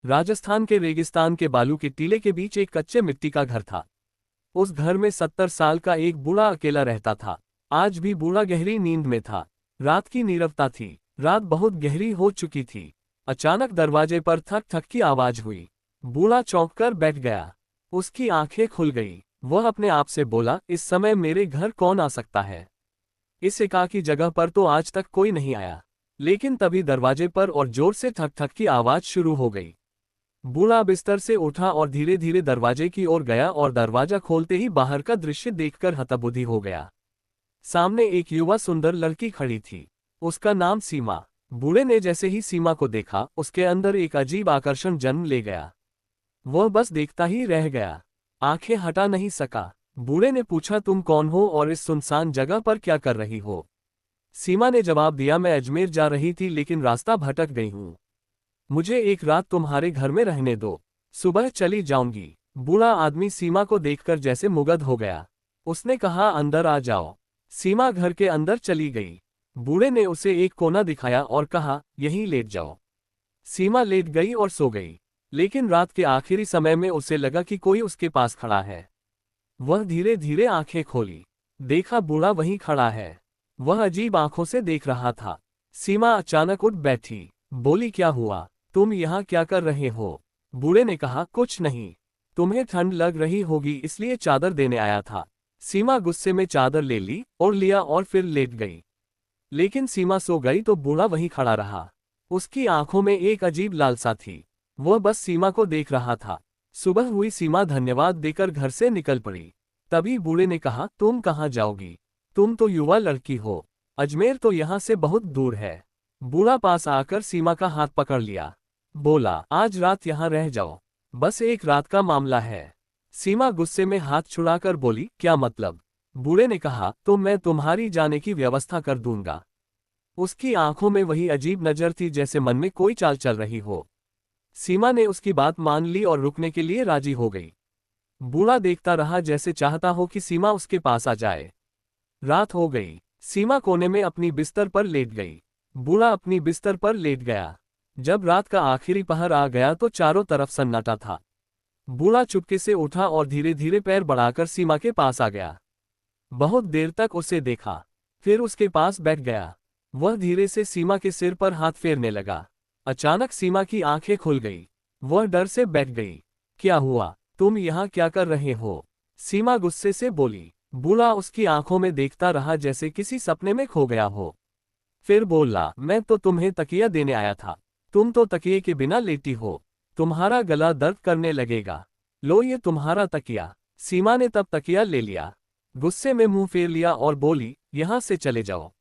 राजस्थान के रेगिस्तान के बालू के टीले के बीच एक कच्चे मिट्टी का घर था। उस घर में 70 साल का एक बूढ़ा अकेला रहता था। आज भी बूढ़ा गहरी नींद में था। रात की नीरवता थी। रात बहुत गहरी हो चुकी थी। अचानक दरवाजे पर थक थक की आवाज हुई। बूढ़ा चौंक कर बैठ गया। उसकी आंखें खुल गई। वह अपने आप से बोला, इस समय मेरे घर कौन आ सकता है? इस एकाकी जगह पर तो आज तक कोई नहीं आया। लेकिन तभी दरवाजे पर और जोर से ठक ठक की आवाज शुरू हो गई। बूढ़ा बिस्तर से उठा और धीरे धीरे दरवाजे की ओर गया और दरवाजा खोलते ही बाहर का दृश्य देखकर हतबुद्धि हो गया। सामने एक युवा सुंदर लड़की खड़ी थी। उसका नाम सीमा। बूढ़े ने जैसे ही सीमा को देखा, उसके अंदर एक अजीब आकर्षण जन्म ले गया। वह बस देखता ही रह गया, आंखें हटा नहीं सका। बूढ़े ने पूछा, तुम कौन हो और इस सुनसान जगह पर क्या कर रही हो? सीमा ने जवाब दिया, मैं अजमेर जा रही थी लेकिन रास्ता भटक गई हूँ। मुझे एक रात तुम्हारे घर में रहने दो, सुबह चली जाऊंगी। बूढ़ा आदमी सीमा को देखकर जैसे मुग्ध हो गया। उसने कहा, अंदर आ जाओ। सीमा घर के अंदर चली गई। बूढ़े ने उसे एक कोना दिखाया और कहा, यहीं लेट जाओ। सीमा लेट गई और सो गई। लेकिन रात के आखिरी समय में उसे लगा कि कोई उसके पास खड़ा है। वह धीरे धीरे आंखें खोली। देखा, बूढ़ा वहीं खड़ा है। वह अजीब आंखों से देख रहा था। सीमा अचानक उठ बैठी। बोली, क्या हुआ? तुम यहाँ क्या कर रहे हो? बूढ़े ने कहा, कुछ नहीं। तुम्हें ठंड लग रही होगी इसलिए चादर देने आया था। सीमा गुस्से में चादर ले ली और लिया और फिर लेट गई। लेकिन सीमा सो गई तो बूढ़ा वहीं खड़ा रहा। उसकी आंखों में एक अजीब लालसा थी। वह बस सीमा को देख रहा था। सुबह हुई। सीमा धन्यवाद देकर घर से निकल पड़ी। तभी बूढ़े ने कहा, तुम कहाँ जाओगी? तुम तो युवा लड़की हो। अजमेर तो यहाँ से बहुत दूर है। बूढ़ा पास आकर सीमा का हाथ पकड़ लिया। बोला, आज रात यहाँ रह जाओ। बस एक रात का मामला है। सीमा गुस्से में हाथ छुड़ाकर बोली, क्या मतलब? बूढ़े ने कहा, तो मैं तुम्हारी जाने की व्यवस्था कर दूंगा। उसकी आंखों में वही अजीब नजर थी जैसे मन में कोई चाल चल रही हो। सीमा ने उसकी बात मान ली और रुकने के लिए राजी हो गई। बूढ़ा देखता रहा जैसे चाहता हो कि सीमा उसके पास आ जाए। रात हो गई। सीमा कोने में अपनी बिस्तर पर लेट गई। बूढ़ा अपनी बिस्तर पर लेट गया। जब रात का आखिरी पहर आ गया तो चारों तरफ सन्नाटा था। बूढ़ा चुपके से उठा और धीरे धीरे पैर बढ़ाकर सीमा के पास आ गया। बहुत देर तक उसे देखा, फिर उसके पास बैठ गया। वह धीरे से सीमा के सिर पर हाथ फेरने लगा। अचानक सीमा की आंखें खुल गई। वह डर से बैठ गई। क्या हुआ? तुम यहाँ क्या कर रहे हो? सीमा गुस्से से बोली। बूढ़ा उसकी आंखों में देखता रहा जैसे किसी सपने में खो गया हो। फिर बोला, मैं तो तुम्हें तकिया देने आया था। तुम तो तकिए के बिना लेटी हो। तुम्हारा गला दर्द करने लगेगा। लो ये तुम्हारा तकिया। सीमा ने तब तकिया ले लिया। गुस्से में मुंह फेर लिया और बोली, यहाँ से चले जाओ।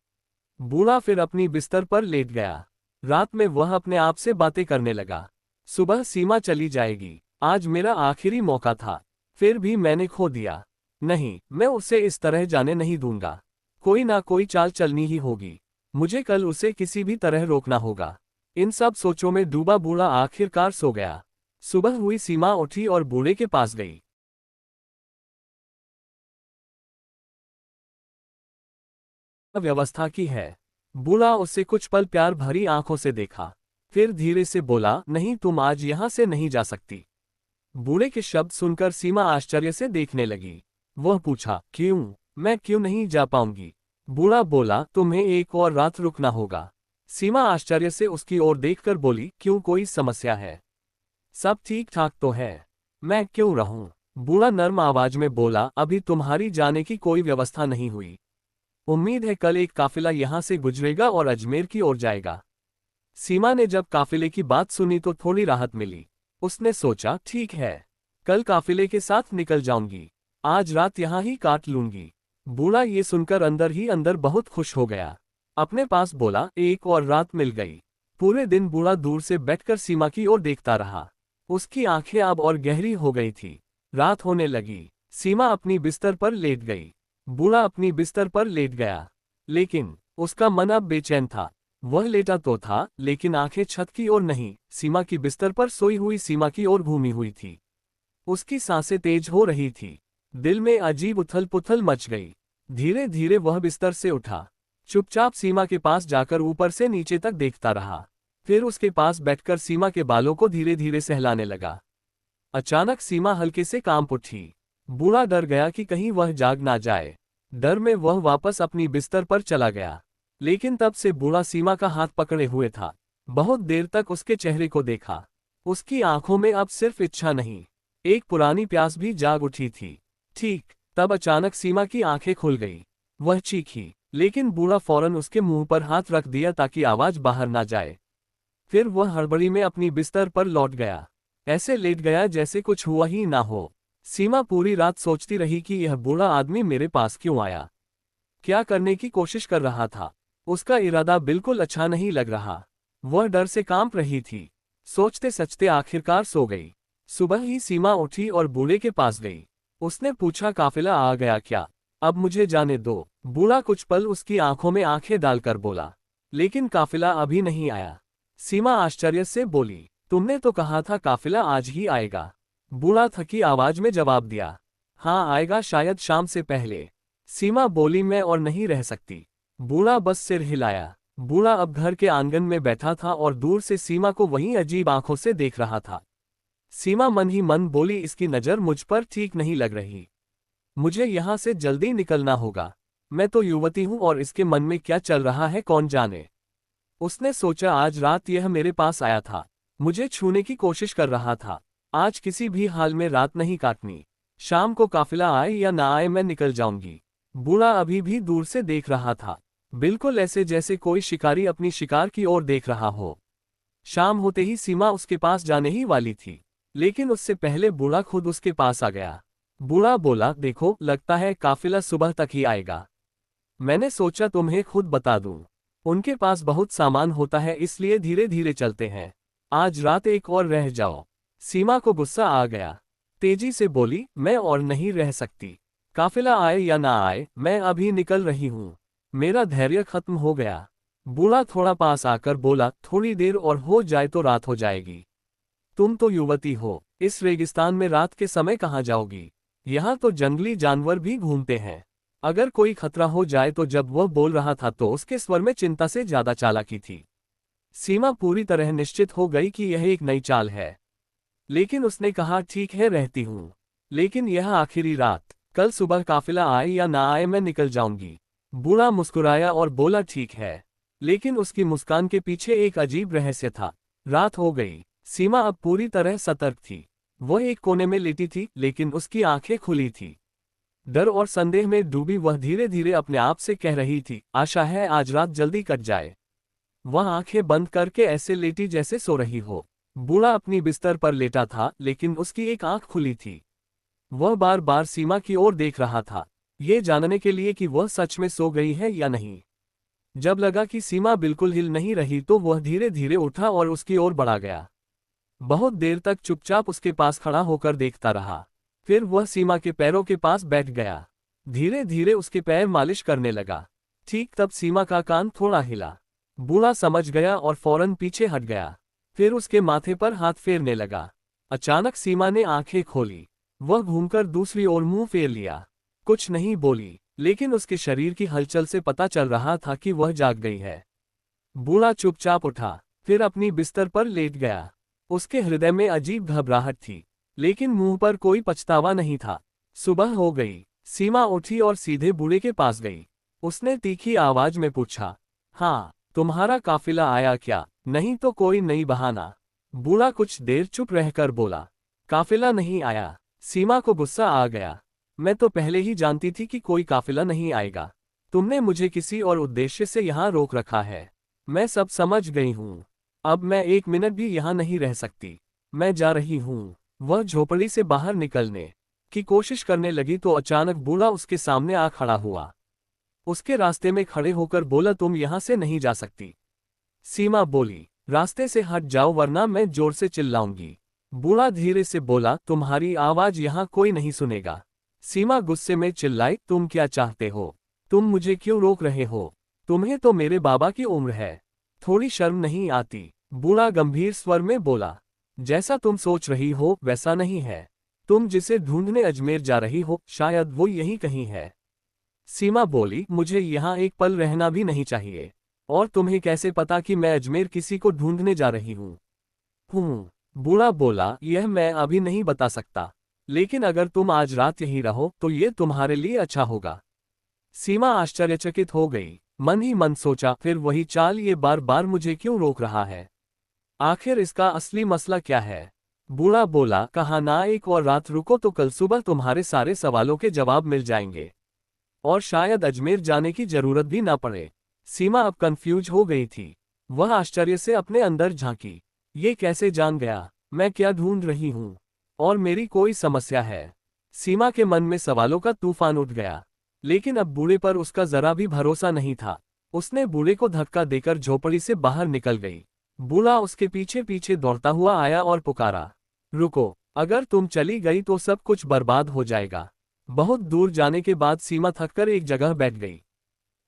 बूढ़ा फिर अपनी बिस्तर पर लेट गया। रात में वह अपने आप से बातें करने लगा। सुबह सीमा चली जाएगी। आज मेरा आखिरी मौका था, फिर भी मैंने खो दिया। नहीं, मैं उसे इस तरह जाने नहीं दूंगा। कोई ना कोई चाल चलनी ही होगी। मुझे कल उसे किसी भी तरह रोकना होगा। इन सब सोचों में डूबा बूढ़ा आखिरकार सो गया। सुबह हुई। सीमा उठी और बूढ़े के पास गई। व्यवस्था की है। बूढ़ा उससे कुछ पल प्यार भरी आंखों से देखा, फिर धीरे से बोला, नहीं, तुम आज यहां से नहीं जा सकती। बूढ़े के शब्द सुनकर सीमा आश्चर्य से देखने लगी। वह पूछा, क्यों? मैं क्यों नहीं जा पाऊंगी? बूढ़ा बोला, तुम्हें एक और रात रुकना होगा। सीमा आश्चर्य से उसकी ओर देखकर बोली, क्यों, कोई समस्या है? सब ठीक ठाक तो है। मैं क्यों रहूं? बूढ़ा नर्म आवाज में बोला, अभी तुम्हारी जाने की कोई व्यवस्था नहीं हुई। उम्मीद है कल एक काफिला यहाँ से गुजरेगा और अजमेर की ओर जाएगा। सीमा ने जब काफिले की बात सुनी तो थोड़ी राहत मिली। उसने सोचा, ठीक है, कल काफिले के साथ निकल जाऊंगी। आज रात यहाँ ही काट लूंगी। बूढ़ा ये सुनकर अंदर ही अंदर बहुत खुश हो गया। अपने पास बोला, एक और रात मिल गई। पूरे दिन बूढ़ा दूर से बैठकर सीमा की ओर देखता रहा। उसकी आंखें अब और गहरी हो गई थी। रात होने लगी। सीमा अपनी बिस्तर पर लेट गई। बूढ़ा अपनी बिस्तर पर लेट गया, लेकिन उसका मन अब बेचैन था। वह लेटा तो था लेकिन आंखें छत की ओर नहीं, सीमा की बिस्तर पर सोई हुई सीमा की ओर घूमी हुई थी। उसकी सांसें तेज हो रही थी। दिल में अजीब उथल पुथल मच गई। धीरे धीरे वह बिस्तर से उठा। चुपचाप सीमा के पास जाकर ऊपर से नीचे तक देखता रहा। फिर उसके पास बैठकर सीमा के बालों को धीरे धीरे सहलाने लगा। अचानक सीमा हल्के से कांप उठी। बूढ़ा डर गया कि कहीं वह जाग ना जाए। डर में वह वापस अपनी बिस्तर पर चला गया। लेकिन तब से बूढ़ा सीमा का हाथ पकड़े हुए था। बहुत देर तक उसके चेहरे को देखा। उसकी आंखों में अब सिर्फ इच्छा नहीं, एक पुरानी प्यास भी जाग उठी थी। ठीक तब अचानक सीमा की आंखें खुल गई। वह चीखी, लेकिन बूढ़ा फौरन उसके मुंह पर हाथ रख दिया ताकि आवाज बाहर ना जाए। फिर वह हड़बड़ी में अपनी बिस्तर पर लौट गया। ऐसे लेट गया जैसे कुछ हुआ ही ना हो। सीमा पूरी रात सोचती रही कि यह बूढ़ा आदमी मेरे पास क्यों आया, क्या करने की कोशिश कर रहा था। उसका इरादा बिल्कुल अच्छा नहीं लग रहा। वह डर से कांप रही थी। सोचते सोचते आखिरकार सो गई। सुबह ही सीमा उठी और बूढ़े के पास गई। उसने पूछा, काफिला आ गया क्या? अब मुझे जाने दो। बूढ़ा कुछ पल उसकी आंखों में आंखें डालकर बोला, लेकिन काफिला अभी नहीं आया। सीमा आश्चर्य से बोली, तुमने तो कहा था काफिला आज ही आएगा। बूढ़ा थकी आवाज में जवाब दिया, हाँ आएगा, शायद शाम से पहले। सीमा बोली, मैं और नहीं रह सकती। बूढ़ा बस सिर हिलाया। बूढ़ा अब घर के आंगन में बैठा था और दूर से सीमा को वहीं अजीब आंखों से देख रहा था। सीमा मन ही मन बोली, इसकी नजर मुझ पर ठीक नहीं लग रही। मुझे यहां से जल्दी निकलना होगा। मैं तो युवती हूं और इसके मन में क्या चल रहा है कौन जाने। उसने सोचा, आज रात यह मेरे पास आया था, मुझे छूने की कोशिश कर रहा था। आज किसी भी हाल में रात नहीं काटनी। शाम को काफिला आए या ना आए मैं निकल जाऊंगी। बूढ़ा अभी भी दूर से देख रहा था, बिल्कुल ऐसे जैसे कोई शिकारी अपनी शिकार की ओर देख रहा हो। शाम होते ही सीमा उसके पास जाने ही वाली थी, लेकिन उससे पहले बूढ़ा खुद उसके पास आ गया। बूढ़ा बोला, देखो लगता है काफिला सुबह तक ही आएगा। मैंने सोचा तुम्हें खुद बता दूं। उनके पास बहुत सामान होता है, इसलिए धीरे धीरे चलते हैं। आज रात एक और रह जाओ। सीमा को गुस्सा आ गया। तेजी से बोली, मैं और नहीं रह सकती। काफिला आए या ना आए मैं अभी निकल रही हूं। मेरा धैर्य खत्म हो गया। बूढ़ा थोड़ा पास आकर बोला, थोड़ी देर और हो जाए तो रात हो जाएगी। तुम तो युवती हो, इस रेगिस्तान में रात के समय कहाँ जाओगी? यहाँ तो जंगली जानवर भी घूमते हैं। अगर कोई खतरा हो जाए तो जब वह बोल रहा था तो उसके स्वर में चिंता से ज्यादा चालाकी थी। सीमा पूरी तरह निश्चित हो गई कि यह एक नई चाल है। लेकिन उसने कहा, ठीक है रहती हूँ, लेकिन यह आखिरी रात। कल सुबह काफिला आए या ना आए मैं निकल जाऊंगी। बूढ़ा मुस्कुराया और बोला, ठीक है। लेकिन उसकी मुस्कान के पीछे एक अजीब रहस्य था। रात हो गई। सीमा अब पूरी तरह सतर्क थी। वह एक कोने में लेटी थी, लेकिन उसकी आंखें खुली थी। डर और संदेह में डूबी वह धीरे धीरे अपने आप से कह रही थी, आशा है आज रात जल्दी कट जाए। वह आंखें बंद करके ऐसे लेटी जैसे सो रही हो। बूढ़ा अपनी बिस्तर पर लेटा था, लेकिन उसकी एक आंख खुली थी। वह बार बार सीमा की ओर देख रहा था, ये जानने के लिए कि वह सच में सो गई है या नहीं। जब लगा कि सीमा बिल्कुल हिल नहीं रही तो वह धीरे धीरे उठा और उसकी ओर बढ़ा गया। बहुत देर तक चुपचाप उसके पास खड़ा होकर देखता रहा। फिर वह सीमा के पैरों के पास बैठ गया। धीरे धीरे उसके पैर मालिश करने लगा। ठीक तब सीमा का कान थोड़ा हिला। बूढ़ा समझ गया और फौरन पीछे हट गया। फिर उसके माथे पर हाथ फेरने लगा। अचानक सीमा ने आंखें खोली। वह घूमकर दूसरी ओर मुंह फेर लिया। कुछ नहीं बोली, लेकिन उसके शरीर की हलचल से पता चल रहा था कि वह जाग गई है। बूढ़ा चुपचाप उठा, फिर अपनी बिस्तर पर लेट गया। उसके हृदय में अजीब घबराहट थी, लेकिन मुंह पर कोई पछतावा नहीं था। सुबह हो गई। सीमा उठी और सीधे बूढ़े के पास गई। उसने तीखी आवाज में पूछा, हाँ तुम्हारा काफिला आया क्या? नहीं तो कोई नई बहाना। बूढ़ा कुछ देर चुप रहकर बोला, काफिला नहीं आया। सीमा को गुस्सा आ गया। मैं तो पहले ही जानती थी कि कोई काफिला नहीं आएगा। तुमने मुझे किसी और उद्देश्य से यहाँ रोक रखा है। मैं सब समझ गई हूँ। अब मैं एक मिनट भी यहाँ नहीं रह सकती। मैं जा रही हूँ। वह झोपड़ी से बाहर निकलने की कोशिश करने लगी तो अचानक बूढ़ा उसके सामने आ खड़ा हुआ। उसके रास्ते में खड़े होकर बोला, तुम यहाँ से नहीं जा सकती। सीमा बोली, रास्ते से हट जाओ वरना मैं जोर से चिल्लाऊंगी। बूढ़ा धीरे से बोला, तुम्हारी आवाज यहाँ कोई नहीं सुनेगा। सीमा गुस्से में चिल्लाई, तुम क्या चाहते हो? तुम मुझे क्यों रोक रहे हो? तुम्हें तो मेरे बाबा की उम्र है, थोड़ी शर्म नहीं आती? बूढ़ा गंभीर स्वर में बोला, जैसा तुम सोच रही हो वैसा नहीं है। तुम जिसे ढूंढने अजमेर जा रही हो शायद वो यहीं कहीं है। सीमा बोली, मुझे यहाँ एक पल रहना भी नहीं चाहिए। और तुम्हें कैसे पता कि मैं अजमेर किसी को ढूंढने जा रही हूँ? बूढ़ा बोला, यह मैं अभी नहीं बता सकता, लेकिन अगर तुम आज रात यहीं रहो तो ये तुम्हारे लिए अच्छा होगा। सीमा आश्चर्यचकित हो गई, मन ही मन सोचा, फिर वही चाल, ये बार बार मुझे क्यों रोक रहा है? आखिर इसका असली मसला क्या है? बूढ़ा बोला, कहा ना, एक और रात रुको तो कल सुबह तुम्हारे सारे सवालों के जवाब मिल जाएंगे, और शायद अजमेर जाने की जरूरत भी ना पड़े। सीमा अब कंफ्यूज हो गई थी। वह आश्चर्य से अपने अंदर झांकी। ये कैसे जान गया? मैं क्या ढूंढ रही हूँ? और मेरी कोई समस्या है? सीमा के मन में सवालों का तूफान उठ गया, लेकिन अब बूढ़े पर उसका जरा भी भरोसा नहीं था। उसने बूढ़े को धक्का देकर झोपड़ी से बाहर निकल गई। बूढ़ा उसके पीछे पीछे दौड़ता हुआ आया और पुकारा, रुको, अगर तुम चली गई तो सब कुछ बर्बाद हो जाएगा। बहुत दूर जाने के बाद सीमा थककर एक जगह बैठ गई।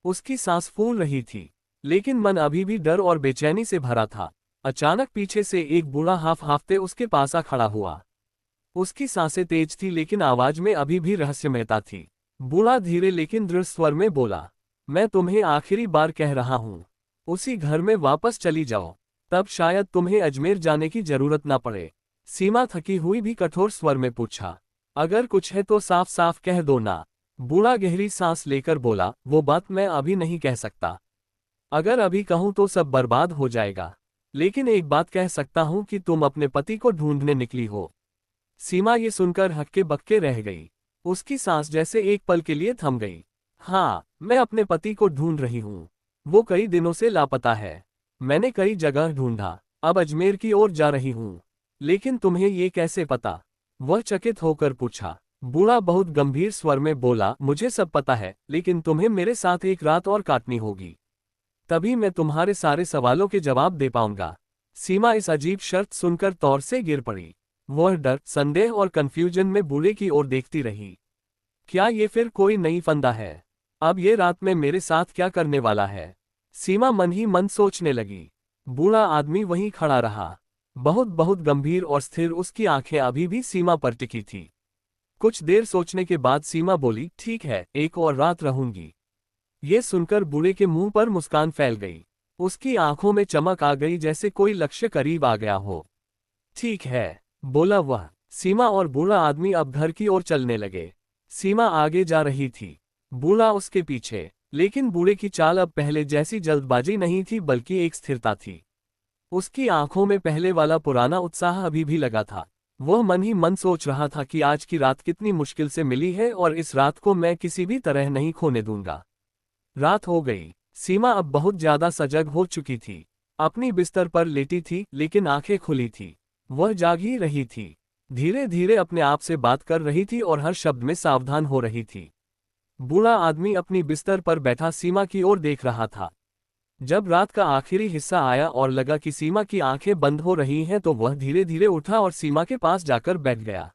उसकी सांस फूल रही थी, लेकिन मन अभी भी डर और बेचैनी से भरा था। अचानक पीछे से एक बूढ़ा हाफते उसके पास आ खड़ा हुआ। उसकी सांसें तेज थी, लेकिन आवाज में अभी भी रहस्यमयता थी। बूढ़ा धीरे लेकिन दृढ़ स्वर में बोला, मैं तुम्हें आखिरी बार कह रहा हूँ, उसी घर में वापस चली जाओ, तब शायद तुम्हें अजमेर जाने की जरूरत ना पड़े। सीमा थकी हुई भी कठोर स्वर में पूछा, अगर कुछ है तो साफ साफ कह दो ना। बूढ़ा गहरी सांस लेकर बोला, वो बात मैं अभी नहीं कह सकता। अगर अभी कहूं तो सब बर्बाद हो जाएगा, लेकिन एक बात कह सकता हूं कि तुम अपने पति को ढूंढने निकली हो। सीमा ये सुनकर हक्के बक्के रह गई। उसकी सांस जैसे एक पल के लिए थम गई। हाँ, मैं अपने पति को ढूंढ रही हूँ। वो कई दिनों से लापता है। मैंने कई जगह ढूंढा, अब अजमेर की ओर जा रही हूँ। लेकिन तुम्हें ये कैसे पता? वह चकित होकर पूछा। बूढ़ा बहुत गंभीर स्वर में बोला, मुझे सब पता है, लेकिन तुम्हें मेरे साथ एक रात और काटनी होगी, तभी मैं तुम्हारे सारे सवालों के जवाब दे पाऊंगा। सीमा इस अजीब शर्त सुनकर तौर से गिर पड़ी। वह डर, संदेह और कंफ्यूजन में बूढ़े की ओर देखती रही। क्या ये फिर कोई नई फंदा है? अब ये रात में मेरे साथ क्या करने वाला है? सीमा मन ही मन सोचने लगी। बूढ़ा आदमी वहीं खड़ा रहा, बहुत बहुत गंभीर और स्थिर। उसकी आंखें अभी भी सीमा पर टिकी थी। कुछ देर सोचने के बाद सीमा बोली, ठीक है, एक और रात रहूंगी। ये सुनकर बूढ़े के मुंह पर मुस्कान फैल गई। उसकी आंखों में चमक आ गई, जैसे कोई लक्ष्य करीब आ गया हो। ठीक है, बोला वह। सीमा और बूढ़ा आदमी अब घर की ओर चलने लगे। सीमा आगे जा रही थी, बूढ़ा उसके पीछे, लेकिन बूढ़े की चाल अब पहले जैसी जल्दबाजी नहीं थी, बल्कि एक स्थिरता थी। उसकी आंखों में पहले वाला पुराना उत्साह अभी भी लगा था। वह मन ही मन सोच रहा था कि आज की रात कितनी मुश्किल से मिली है, और इस रात को मैं किसी भी तरह नहीं खोने दूंगा। रात हो गई। सीमा अब बहुत ज्यादा सजग हो चुकी थी। अपनी बिस्तर पर लेटी थी, लेकिन आंखें खुली थी। वह जाग ही रही थी। धीरे धीरे अपने आप से बात कर रही थी और हर शब्द में सावधान हो रही थी। बूढ़ा आदमी अपनी बिस्तर पर बैठा सीमा की ओर देख रहा था। जब रात का आखिरी हिस्सा आया और लगा कि सीमा की आंखें बंद हो रही हैं, तो वह धीरे धीरे उठा और सीमा के पास जाकर बैठ गया।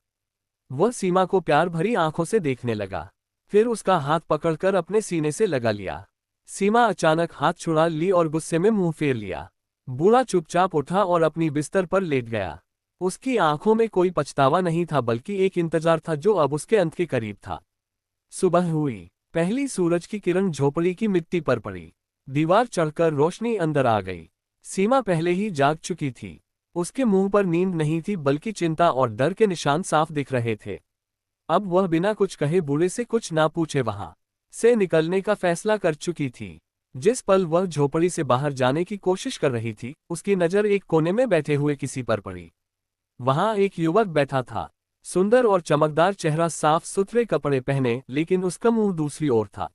वह सीमा को प्यार भरी आंखों से देखने लगा, फिर उसका हाथ पकड़कर अपने सीने से लगा लिया। सीमा अचानक हाथ छुड़ा ली और गुस्से में मुंह फेर लिया। बूढ़ा चुपचाप उठा और अपनी बिस्तर पर लेट गया। उसकी आंखों में कोई पछतावा नहीं था, बल्कि एक इंतजार था जो अब उसके अंत के करीब था। सुबह हुई। पहली सूरज की किरण झोपड़ी की मिट्टी पर पड़ी। दीवार चढ़कर रोशनी अंदर आ गई। सीमा पहले ही जाग चुकी थी। उसके मुंह पर नींद नहीं थी, बल्कि चिंता और डर के निशान साफ दिख रहे थे। अब वह बिना कुछ कहे बूढ़े से कुछ ना पूछे वहां से निकलने का फैसला कर चुकी थी। जिस पल वह झोपड़ी से बाहर जाने की कोशिश कर रही थी, उसकी नजर एक कोने में बैठे हुए किसी पर पड़ी। वहां एक युवक बैठा था, सुंदर और चमकदार चेहरा, साफ सुथरे कपड़े पहने, लेकिन उसका मुंह दूसरी ओर था।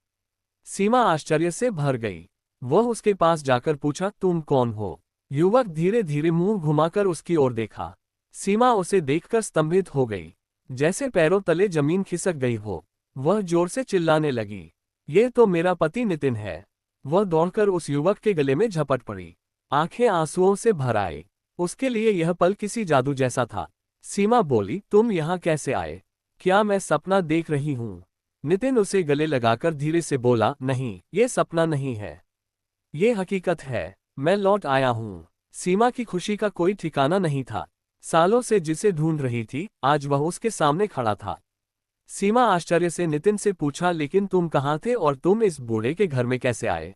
सीमा आश्चर्य से भर गई। वह उसके पास जाकर पूछा, तुम कौन हो? युवक धीरे धीरे मुंह घुमाकर उसकी ओर देखा। सीमा उसे देखकर स्तंभित हो गई, जैसे पैरों तले जमीन खिसक गई हो। वह जोर से चिल्लाने लगी, ये तो मेरा पति नितिन है। वह दौड़कर उस युवक के गले में झपट पड़ी, आंखें आंसुओं से भर आई। उसके लिए यह पल किसी जादू जैसा था। सीमा बोली, तुम यहाँ कैसे आए? क्या मैं सपना देख रही हूँ? नितिन उसे गले लगाकर धीरे से बोला, नहीं, ये सपना नहीं है, ये हकीकत है। मैं लौट आया हूँ। सीमा की खुशी का कोई ठिकाना नहीं था। सालों से जिसे ढूंढ रही थी, आज वह उसके सामने खड़ा था। सीमा आश्चर्य से नितिन से पूछा, लेकिन तुम कहाँ थे और तुम इस बूढ़े के घर में कैसे आए?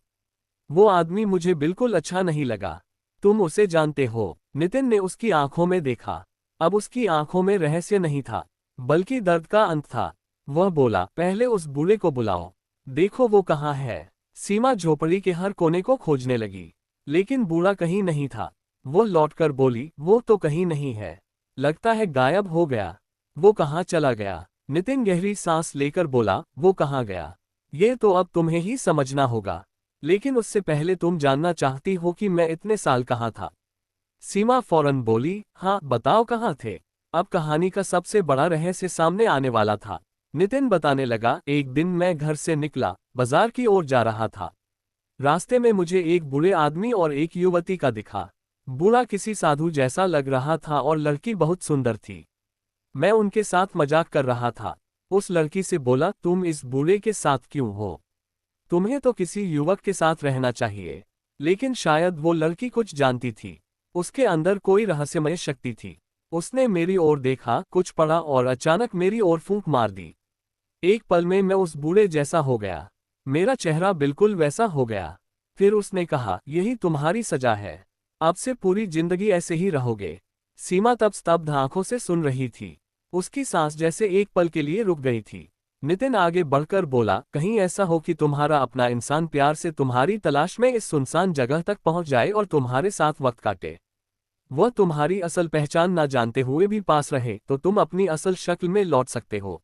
वो आदमी मुझे बिल्कुल अच्छा नहीं लगा। तुम उसे जानते हो? नितिन ने उसकी आंखों में देखा। अब उसकी आंखों में रहस्य नहीं था, बल्कि दर्द का अंत था। वह बोला, पहले उस बूढ़े को बुलाओ। देखो वो कहाँ है। सीमा झोपड़ी के हर कोने को खोजने लगी, लेकिन बूढ़ा कहीं नहीं था। वो लौटकर बोली, वो तो कहीं नहीं है। लगता है गायब हो गया। वो कहाँ चला गया? नितिन गहरी सांस लेकर बोला, वो कहाँ गया ये तो अब तुम्हें ही समझना होगा। लेकिन उससे पहले तुम जानना चाहती हो कि मैं इतने साल कहाँ था? सीमा फौरन बोली, हाँ बताओ कहाँ थे। अब कहानी का सबसे बड़ा रहस्य सामने आने वाला था। नितिन बताने लगा, एक दिन मैं घर से निकला, बाजार की ओर जा रहा था। रास्ते में मुझे एक बूढ़े आदमी और एक युवती का दिखा। बूढ़ा किसी साधु जैसा लग रहा था और लड़की बहुत सुंदर थी। मैं उनके साथ मजाक कर रहा था। उस लड़की से बोला, तुम इस बूढ़े के साथ क्यों हो? तुम्हें तो किसी युवक के साथ रहना चाहिए। लेकिन शायद वो लड़की कुछ जानती थी। उसके अंदर कोई रहस्यमय शक्ति थी। उसने मेरी ओर देखा, कुछ पढ़ा और अचानक मेरी ओर फूंक मार दी। एक पल में मैं उस बूढ़े जैसा हो गया। मेरा चेहरा बिल्कुल वैसा हो गया। फिर उसने कहा, यही तुम्हारी सजा है। अब से पूरी जिंदगी ऐसे ही रहोगे। सीमा तब स्तब्ध आंखों से सुन रही थी। उसकी सांस जैसे एक पल के लिए रुक गई थी। नितिन आगे बढ़कर बोला, कहीं ऐसा हो कि तुम्हारा अपना इंसान प्यार से तुम्हारी तलाश में इस सुनसान जगह तक पहुंच जाए और तुम्हारे साथ वक्त काटे। वह तुम्हारी असल पहचान ना जानते हुए भी पास रहे तो तुम अपनी असल शक्ल में लौट सकते हो।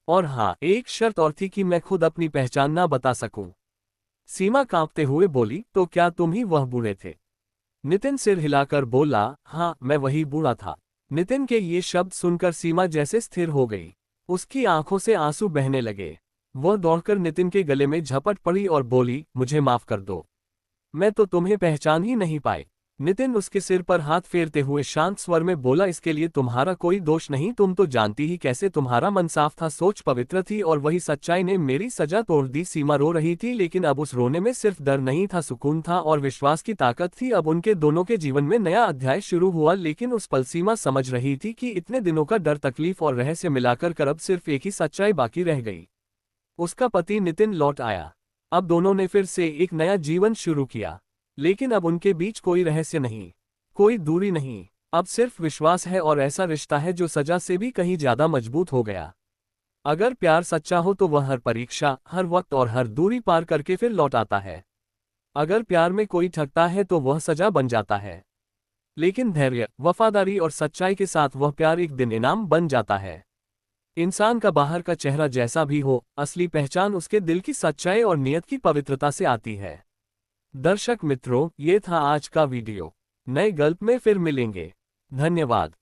और हाँ, एक शर्त और थी कि मैं खुद अपनी पहचान ना बता सकूं। सीमा कांपते हुए बोली, तो क्या तुम ही वह बूढ़े थे? नितिन सिर हिलाकर बोला, हाँ मैं वही बूढ़ा था। नितिन के ये शब्द सुनकर सीमा जैसे स्थिर हो गई। उसकी आंखों से आंसू बहने लगे। वह दौड़कर नितिन के गले में झपट पड़ी और बोली, मुझे माफ कर दो। मैं तो तुम्हें पहचान ही नहीं पाई। नितिन उसके सिर पर हाथ फेरते हुए शांत स्वर में बोला, इसके लिए तुम्हारा कोई दोष नहीं। तुम तो जानती ही कैसे तुम्हारा मन साफ था, सोच पवित्र थी और वही सच्चाई ने मेरी सजा तोड़ दी। सीमा रो रही थी, लेकिन अब उस रोने में सिर्फ डर नहीं था, सुकून था और विश्वास की ताकत थी। अब उनके दोनों के जीवन में नया अध्याय शुरू हुआ। लेकिन उस पल सीमा समझ रही थी कि इतने दिनों का डर, तकलीफ और रहस्य मिलाकर कर अब सिर्फ एक ही सच्चाई बाकी रह गई। उसका पति नितिन लौट आया। अब दोनों ने फिर से एक नया जीवन शुरू किया। लेकिन अब उनके बीच कोई रहस्य नहीं, कोई दूरी नहीं। अब सिर्फ विश्वास है और ऐसा रिश्ता है जो सजा से भी कहीं ज्यादा मजबूत हो गया। अगर प्यार सच्चा हो तो वह हर परीक्षा, हर वक्त और हर दूरी पार करके फिर लौट आता है। अगर प्यार में कोई ठगता है तो वह सजा बन जाता है। लेकिन धैर्य, वफादारी और सच्चाई के साथ वह प्यार एक दिन इनाम बन जाता है। इंसान का बाहर का चेहरा जैसा भी हो, असली पहचान उसके दिल की सच्चाई और नियत की पवित्रता से आती है। दर्शक मित्रों, ये था आज का वीडियो। नए गल्प में फिर मिलेंगे। धन्यवाद।